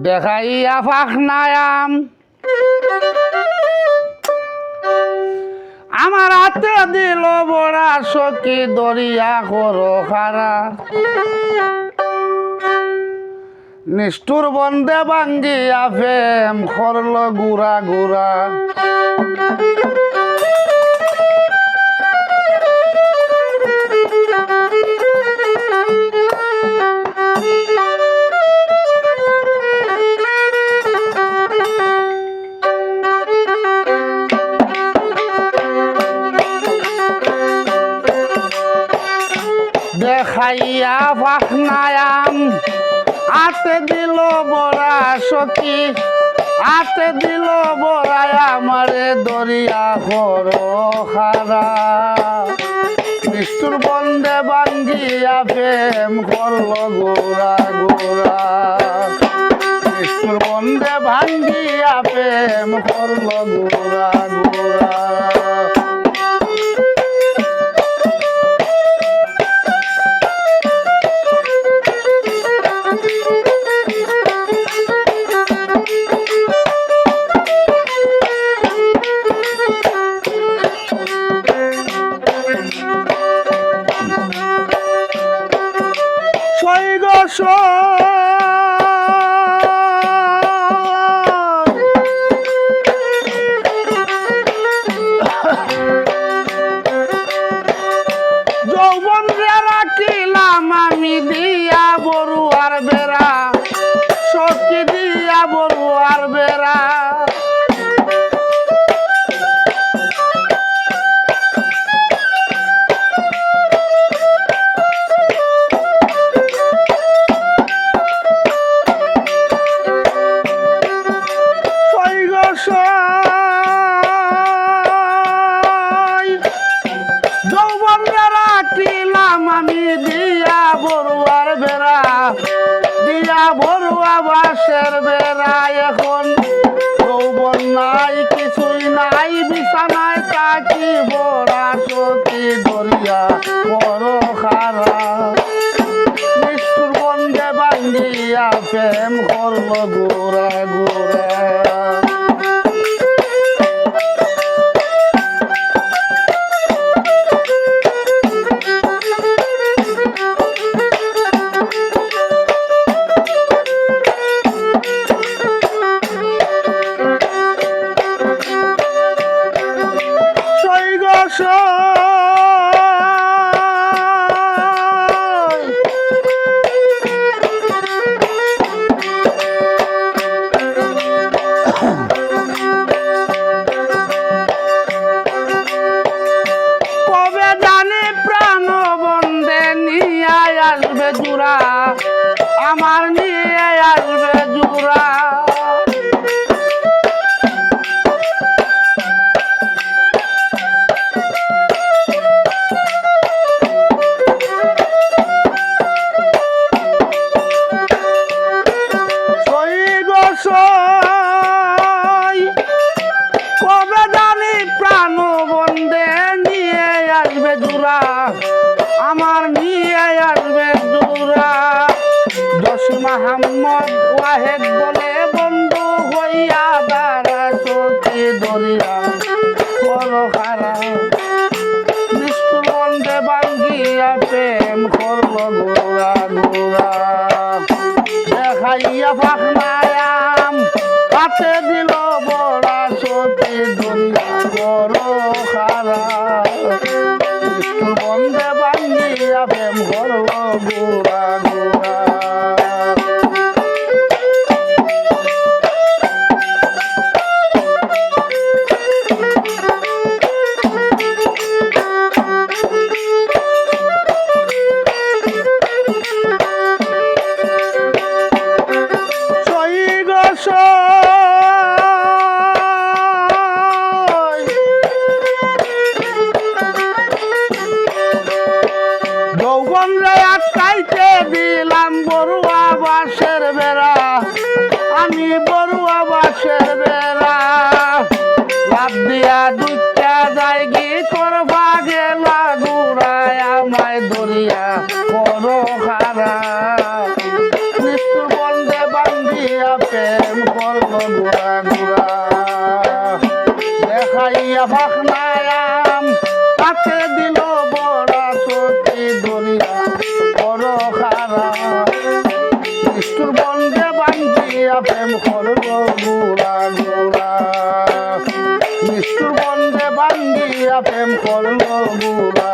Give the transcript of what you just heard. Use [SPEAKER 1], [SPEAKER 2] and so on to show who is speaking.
[SPEAKER 1] দেখাইয়া ফাখনায়াম আমার হাতে দিল বড়া সখী দরিয়া করো খারা নিষ্ঠুর বন্দে ভাঙ্গিয়া ফেম করল গুড়া গুড়া দেখাইয়া ফাখনায়াম আতে দিল বড়া সখী আতে দিল বড়ায় আমারে দরিয়া করো খারা নিষ্ঠুর বন্দে ভাঙ্গিয়া প্রেম করল গোড়া গোড়া নিষ্ঠুর বন্দে ভাঙ্গিয়া প্রেম করল গোড়া গোড়া যৌবন রাখিলাম আমি দিয়া বড়ুয়ার বেড়া সখী দিয়া বড়ুয়ার বেড়া আমি দিয়া বড়ুয়ার বেড়া দিয়া বড়ুয়া বাসের বেড়া এখন যৌবন নাই কিছুই নাই বিছানায় তাকি বড়া সখী দরিয়া বড় খারা নিষ্ঠুর বন্দে ভাঙ্গিয়া প্রেম করল গোড়া গোড়া আসবে জুরা আমার নিয়ে আসবে জুরা কবে জানি প্রাণ বন্দে নিয়ে আসবে জুরা আমার নিয়ে আসবে জোড়া জস মাহমদ ওয়াহেদ বলে বন্ধু হইয়া দাঁড়া সখী দরিয়া করো খারা নিষ্ঠুর বন্দে ভাঙ্গিয়া প্রেম করল গোড়া গোড়া দেখাইয়া ফাখনায়াম হাতে দিল বড়া সখী দরিয়া করো খারা নিষ্ঠুর বন্দে ভাঙ্গিয়া প্রেম করল গোড়া গোড়া আমি বড়ুয়া বাসের বেড়া লাভ দিয়া দুইটা যায় গি করবা গেলা গুড়ায় আমায় দরিয়া বড় খারা নিষ্ঠুর বন্ধে বান্ধিয়া প্রেম করল গুড়া গুড়া দেখাইয়া ভাখনায়াম তাকে দিল বড়া সত্যি দরিয়া বড় খারা নিষ্ঠুর বন্ধে বান্ধিয়া প্রেম করল গুড়া গুড়া নিষ্ঠুর বন্ধে বান্ধিয়া প্রেম করল গুড়া